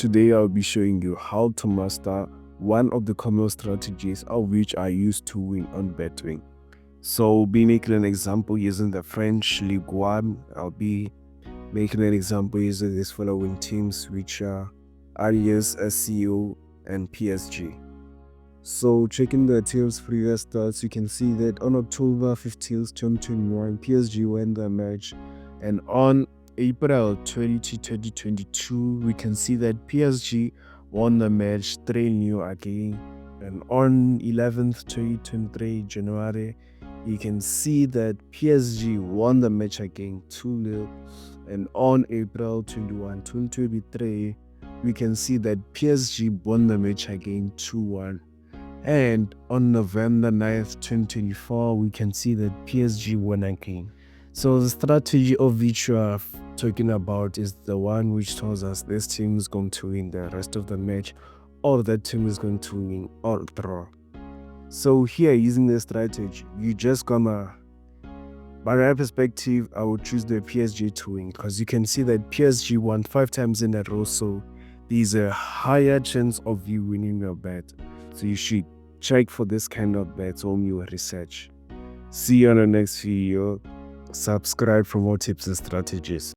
Today I'll be showing you how to master one of the common strategies of which I used to win on Betway. So be making an example using the French Ligue 1. I'll be making an example using these following teams, which are Arias, SCO, and PSG. So checking the team's previous stats, you can see that on October 15th, 2021, PSG won the match, and on April 20, 2022, we can see that PSG won the match 3-0 again. And on 11th, 2023, January, you can see that PSG won the match again 2-0. And on April 21, 2023, we can see that PSG won the match again 2-1. And on November 9th, 2024, we can see that PSG won again. So the strategy of which you are talking about is the one which tells us this team is going to win the rest of the match, or that team is going to win or draw. So here, using this strategy, you just gonna, by my perspective, I would choose the PSG to win, because you can see that PSG won 5 times in a row, so there's a higher chance of you winning your bet. So you should check for this kind of bets on your research. See you on the next video. Subscribe for more tips and strategies.